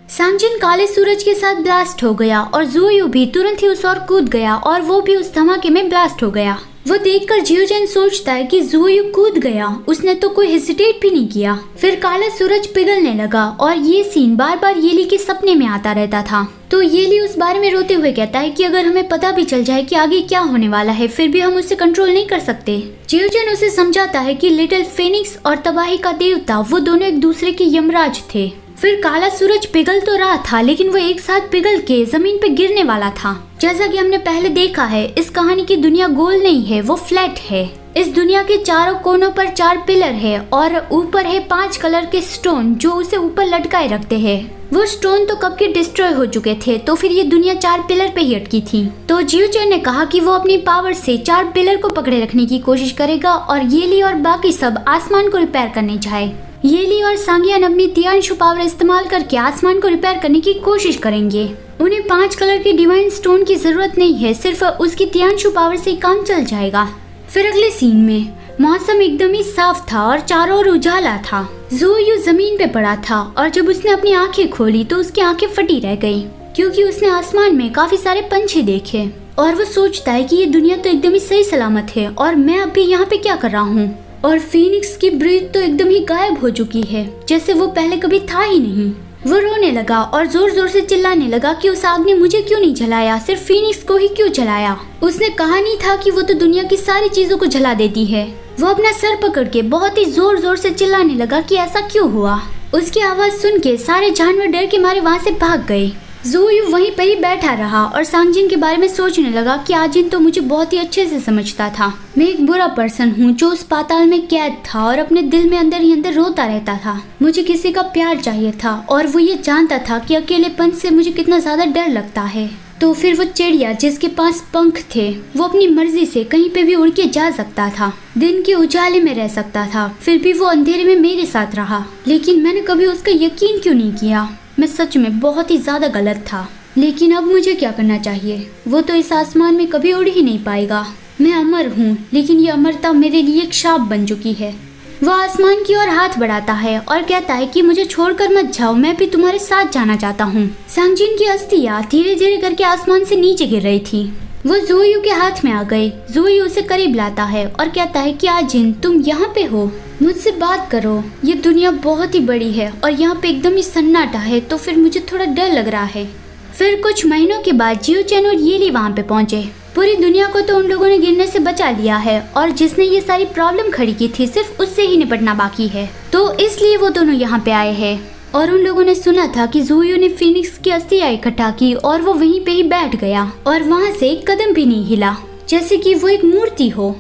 सांगजिन काले सूरज के साथ ब्लास्ट हो गया और ज़ुयू भी तुरंत ही उस ओर कूद गया और वो भी उस धमाके में ब्लास्ट हो गया। वो देखकर जियोचेन सोचता है कि ज़ुयू कूद गया, उसने तो कोई हेसिटेट भी नहीं किया। फिर काला सूरज पिघलने लगा और ये सीन बार बार येली के सपने में आता रहता था। तो येली उस बारे में रोते हुए कहता है कि अगर हमें पता भी चल जाए कि आगे क्या होने वाला है, फिर भी हम उसे कंट्रोल नहीं कर सकते। जियोचेन उसे समझाता है कि लिटिल फेनिक्स और तबाही का देवता वो दोनों एक दूसरे के यमराज थे। फिर काला सूरज पिघल तो रहा था, लेकिन वो एक साथ पिघल के जमीन पे गिरने वाला था। जैसा कि हमने पहले देखा है, इस कहानी की दुनिया गोल नहीं है, वो फ्लैट है। इस दुनिया के चारों कोनों पर 4 पिलर है और ऊपर है 5 कलर के स्टोन जो उसे ऊपर लटकाए रखते हैं। वो स्टोन तो कब के डिस्ट्रॉय हो चुके थे, तो फिर ये दुनिया 4 पिलर पे ही अटकी थी। तो जियोचेन ने कहा कि वो अपनी पावर से 4 पिलर को पकड़े रखने की कोशिश करेगा और येली और बाकी सब आसमान को रिपेयर करने जाए। येली और सांगियन अपनी तियांशु पावर इस्तेमाल करके आसमान को रिपेयर करने की कोशिश करेंगे। उन्हें 5 कलर के डिवाइन स्टोन की जरूरत नहीं है, सिर्फ उसकी तियांशु पावर से काम चल जाएगा। फिर अगले सीन में मौसम एकदम ही साफ था और चारों ओर उजाला था। ज़ुयू जमीन पे पड़ा था और जब उसने अपनी आंखें खोली तो उसकी आंखें फटी रह गई, क्योंकि उसने आसमान में काफी सारे पंछी देखे। और वो सोचता है कि ये दुनिया तो एकदम ही सही सलामत है और मैं अभी यहाँ पे क्या कर रहा हूँ। और फीनिक्स की ब्रीथ तो एकदम ही गायब हो चुकी है, जैसे वो पहले कभी था ही नहीं। वो रोने लगा और जोर जोर से चिल्लाने लगा कि उस आग ने मुझे क्यों नहीं जलाया, सिर्फ फीनिक्स को ही क्यों जलाया। उसने कहा नहीं था कि वो तो दुनिया की सारी चीजों को जला देती है। वो अपना सर पकड़ के बहुत ही जोर जोर से चिल्लाने लगा कि ऐसा क्यों हुआ। उसकी आवाज सुन के सारे जानवर डर के मारे वहाँ से भाग गए। ज़ुयू वहीं पर ही बैठा रहा और सांगजिन के बारे में सोचने लगा कि आजिन तो मुझे बहुत ही अच्छे से समझता था। मैं एक बुरा पर्सन हूँ जो उस पाताल में कैद था और अपने दिल में अंदर ही अंदर रोता रहता था। मुझे किसी का प्यार चाहिए था और वो ये जानता था कि अकेलेपन से मुझे कितना ज्यादा डर लगता है। तो फिर वो चिड़िया जिसके पास पंख थे, वो अपनी मर्जी से कहीं पे भी उड़ के जा सकता था, दिन के उजाले में रह सकता था, फिर भी वो अंधेरे में मेरे साथ रहा। लेकिन मैंने कभी उसका यकीन क्यों नहीं किया। मैं सच में बहुत ही ज्यादा गलत था। लेकिन अब मुझे क्या करना चाहिए। वो तो इस आसमान में कभी उड़ ही नहीं पाएगा। मैं अमर हूँ, लेकिन ये अमरता मेरे लिए एक शाप बन चुकी है। वो आसमान की ओर हाथ बढ़ाता है और कहता है कि मुझे छोड़कर मत जाओ, मैं भी तुम्हारे साथ जाना चाहता हूँ। सांगजिन की अस्थियाँ धीरे धीरे करके आसमान से नीचे गिर रही थी। वो ज़ुयू के हाथ में आ गई। ज़ुयू उसे करीब लाता है और कहता है कि आजिन तुम यहाँ पे हो, मुझसे बात करो। ये दुनिया बहुत ही बड़ी है और यहाँ पे एकदम ही सन्नाटा है, तो फिर मुझे थोड़ा डर लग रहा है। फिर कुछ महीनों के बाद जियोचेन और येली वहाँ पे पहुँचे। पूरी दुनिया को तो उन लोगों ने गिरने से बचा लिया है और जिसने ये सारी प्रॉब्लम खड़ी की थी सिर्फ उससे ही निपटना बाकी है, तो इसलिए वो दोनों यहाँ पे आए हैं। और उन लोगों ने सुना था कि ज़ुयू ने फीनिक्स की अस्थियाँ इकट्ठा की और वो वहीं पे ही बैठ गया और वहाँ से एक कदम भी नहीं हिला, जैसे कि वो एक मूर्ति हो।